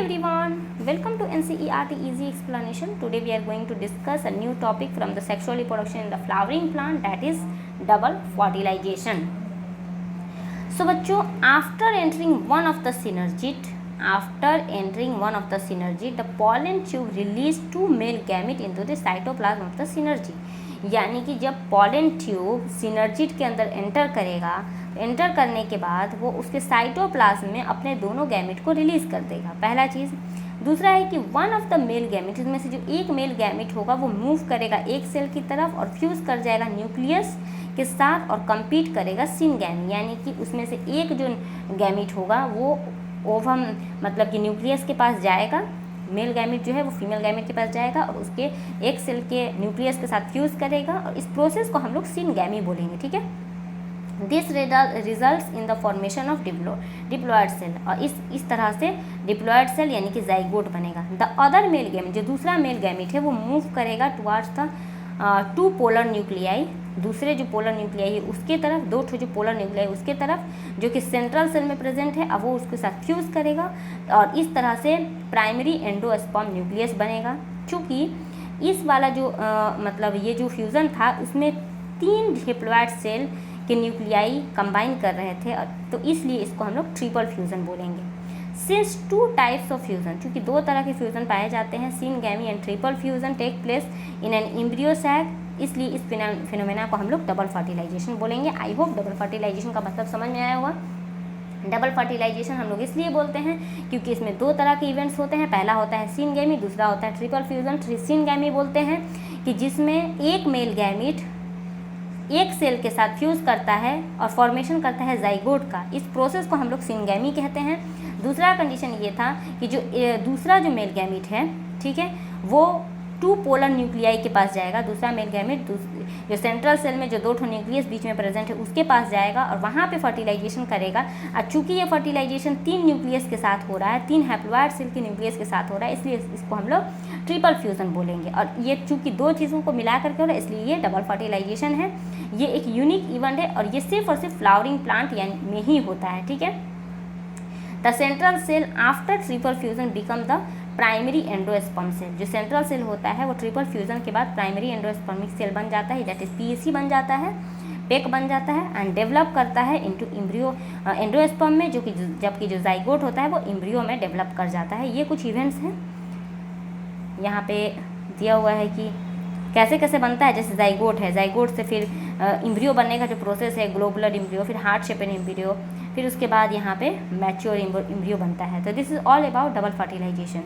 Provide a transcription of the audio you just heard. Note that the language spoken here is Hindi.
everyone, welcome to NCERT Easy Explanation. Today we are going to discuss a new topic from the sexual reproduction in the flowering plant, that is double fertilization. So बच्चों, after entering one of the synergid, the pollen tube release two male gamete into the cytoplasm of the synergid. यानी कि जब पॉलन ट्यूब सिनर्जिड के अंदर एंटर करेगा, एंटर करने के बाद वो उसके साइटोप्लाज्म में अपने दोनों गैमेट को रिलीज़ कर देगा, पहला चीज़। दूसरा है कि one of the male gamete, इसमें से जो एक मेल गैमेट होगा वो मूव करेगा एक सेल की तरफ और फ्यूज़ कर जाएगा न्यूक्लियस के साथ और compete करेगा सिनगैमी, यानी कि उसमें से एक जो गैमेट होगा वो ओवम मतलब कि न्यूक्लियस के पास जाएगा, मेल गैमेट जो है वो फीमेल गैमेट के पास जाएगा और उसके एक सेल के न्यूक्लियस के साथ फ्यूज़ करेगा और इस प्रोसेस को हम लोग सिनगैमी बोलेंगे, ठीक है। This results in the formation of diploid cell, और इस तरह से डिप्लॉयड सेल यानी कि जाइगोट बनेगा। द अदर मेल गैमेट, जो दूसरा मेल गैमेट है वो मूव करेगा towards the two polar nuclei, दूसरे जो पोलर न्यूक्लियाई है उसके तरफ, दो ठो जो पोलर न्यूक्लियाई उसके तरफ, जो कि सेंट्रल सेल में प्रेजेंट है, अब वो उसके साथ फ्यूज़ करेगा और इस तरह से प्राइमरी एंडोस्पर्म न्यूक्लियस बनेगा। चूँकि इस वाला जो मतलब ये जो फ्यूज़न था उसमें तीन डिप्लॉयड सेल के न्यूक्लियाई कंबाइन कर रहे थे, तो इसलिए इसको हम लोग ट्रिपल फ्यूज़न बोलेंगे। Since two types of fusion, चूँकि दो तरह के फ्यूज़न पाए जाते हैं, syngamy and triple fusion take place in an embryo sac, इसलिए इस फिनोमेना को हम लोग डबल फर्टिलाइजेशन बोलेंगे। आई होप डबल फर्टिलाइजेशन का मतलब समझ में आया होगा। डबल फर्टिलाइजेशन हम लोग इसलिए बोलते हैं क्योंकि इसमें दो तरह के इवेंट्स होते हैं, पहला होता है सिनगैमी, दूसरा होता है ट्रिपल फ्यूज़न। सिनगैमी बोलते हैं कि जिसमें एक मेल गैमेट एक सेल के साथ फ्यूज़ करता है और फॉर्मेशन करता है जाइगोट का, इस प्रोसेस को हम लोग सिनगैमी कहते हैं। दूसरा कंडीशन ये था कि जो दूसरा जो मेल गैमेट है, ठीक है, वो टू पोलर न्यूक्लियाई के पास जाएगा, दूसरा मेल गैमेट जो सेंट्रल सेल में जो दो ठो न्यूक्लियस बीच में प्रेजेंट है उसके पास जाएगा और वहाँ पे फर्टिलाइजेशन करेगा। और चूँकि ये फर्टिलाइजेशन तीन न्यूक्लियस के साथ हो रहा है, तीन हैप्लॉयड सेल के न्यूक्लियस के साथ हो रहा है, इसलिए इसको हम लोग ट्रिपल फ्यूज़न बोलेंगे। और ये चूँकि दो चीज़ों को मिला करके हो रहा है इसलिए ये डबल फर्टिलाइजेशन है। ये एक यूनिक इवेंट है और ये सिर्फ और सिर्फ फ्लावरिंग प्लांट में ही होता है, ठीक है। The central cell after triple fusion become the primary endosperm cell, जो सेंट्रल सेल होता है वो ट्रिपल फ्यूज़न के बाद प्राइमरी एंडोस्पर्मिक सेल बन जाता है, दैट इज पीएसी बन जाता है, पेक बन जाता है एंड डेवलप करता है इनटू एम्ब्रियो एंडोस्पर्म में, जो कि जबकि जो जाइगोट होता है वो एम्ब्रियो में डेवलप कर जाता है। ये कुछ इवेंट्स हैं यहाँ पे दिया हुआ है कि कैसे कैसे बनता है। जैसे जाइगोट है, जाइगोट से फिर एम्ब्रियो बनने का जो प्रोसेस है, ग्लोबुलर एम्ब्रियो, फिर हार्ट शेपेड एम्ब्रियो, फिर उसके बाद यहाँ पे मैच्योर एम्ब्रियो बनता है। तो this is all about double fertilisation.